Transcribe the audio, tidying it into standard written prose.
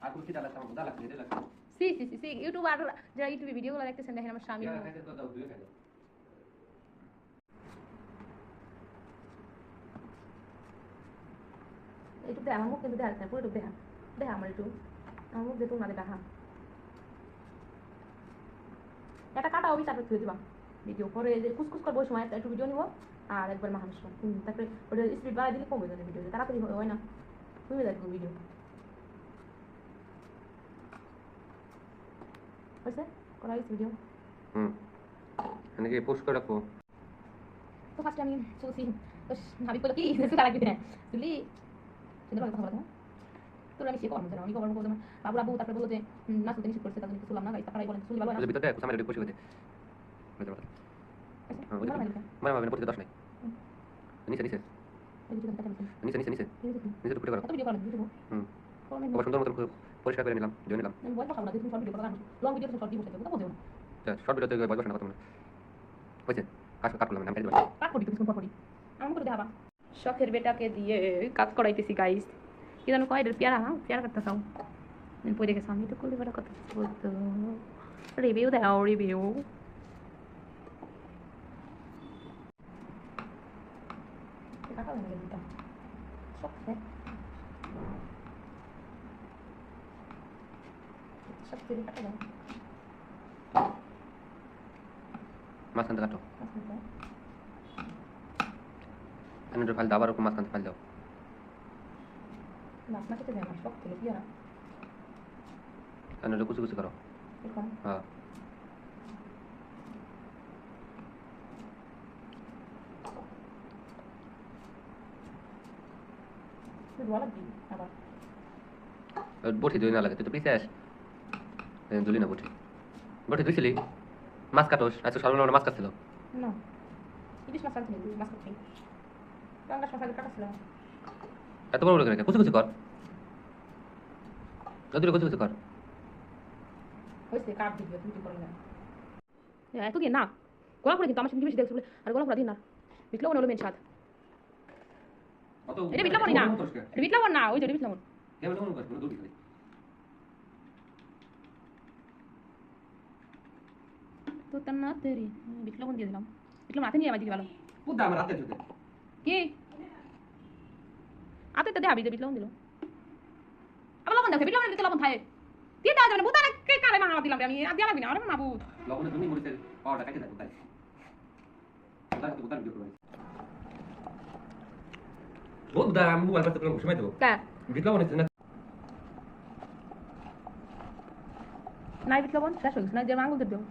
আর কোন কি ডালা সামনে ডালা খেতে লাগছে সি ইউটিউব আর যারা ইউটিউবে ভিডিওগুলো দেখতেছেন দেখেন আমার স্বামী খাইতে তো দাও দুই খাইতে একটু দেখা মুখ কিন্তু দেখা পুরো একটু দেখা দেখা আমার একটু আমার মুখ দেখুন না দেখা এটা কাটা অবি তারপরে থুয়ে দিবা ভিডিও পরে যে কুচকুচ করবো ওই সময় একটু ভিডিও নিব আর একবার মাহানো সময় তারপরে ওটা স্পিড বাড়াই দিলে কমে যাবে ভিডিও তাড়াতাড়ি হয় না কমে যাবে ভিডিও হয়েছে করা হয়েছে ভিডিও এনেকে পোস্ট করে রাখো তো ফার্স্টে আমি চলছি তো ভাবি বললো কি সুতা লাগবে না তুলি সুন্দর কথা বলো তোর আমি সে কর্ম জানো আমি কর্ম করতে বাবু বাবু তারপরে বললো যে না সুতে নিষেধ করছে তাদের কিছু শুনলাম না গাইস তারপরে বলেন শুনলি ভালো না ভিতরে দেখো সামনে রেডি করছি হতে মানে মানে পড়তে দশ নাই নিচে নিচে নিচে নিচে নিচে নিচে টুকরে করো ভিডিও করো ভিডিও খুব সুন্দর মতো পরিষ্কার করে নিলাম দিয়ে নিলাম আমি বলবো না তুমি শর্ট ভিডিও করো লং ভিডিও শর্ট ভিডিও করতে বুঝো না শর্ট ভিডিওতে বলবো না কথা মনে হয়েছে কাট করলাম আমি কাট করি তুমি করি আমি করে দেখাবা শখের বেটাকে দিয়ে কাজ করাইতেছি গাইস কি জানো কয় পেয়ারা পেয়ারা কাটতে চাও পরে গেছে আমি তো করলে বেটা কথা বলতো রিভিউ দাও রিভিউ কাটা হয়ে গেল শখ সব তেল কাটা দাও মাঝখান থেকে কাটো এনে ফাইল দাও আবার মাঝখান থেকে ফাইল দাও মাছ না খেতে দেয় না শখ তেলে পেয়ারা এনে কুচি কুচি করো হ্যাঁ বটি দুই না লাগে তুই তো পিছিয়ে আস দুলি না বটি বটি দুইছিলি মাছ কাটোস আচ্ছা সর্বনিম্ন মাছ কাটছিল না ইলিশ মাছ কাটছিল মাছ কাটছিল রান্না সকালে কাটাছিল এত বড় করে কুচি কুচি কর যদিও কুচি কুচি কর হয়েছে কাট দিবি তুমি করলে না এত দিয়ে না গোলা করে কিন্তু আমার সাথে বেশি দেখছ বলে আর গোলা করে দিন না বিটলো হলো মেন স্বাদ এটা বিটলো না এটা বিটলো না ওই যে বিটলো না কেমন কেমন করছ দুটি খালি তো তার না তেরি বিটলো কোন দিয়ে দিলাম বিটলো মাথা নিয়ে আমায় দিতে ভালো পুদা আমার হাতে ঢুকে কি আতে তো দেখাবি বিটলো দিল আবার লবণ দেখে বিটলো দিতে লবণ খায় দিয়ে দাও মানে বুতা কে কারে মা দিলাম আমি আর দিয়া লাগবি না আরে মা বুত লবণে তুমি মরিচের পাউডার কেটে দাও তাই তাই তো বুতা ভিডিও করব বহুত দা আমি মোবাইল করতে কোনো সময় দেব কা ভিডিও বানাইছ না নাই বিটলো শেষ হয়ে গেছে না যে আঙুল দিও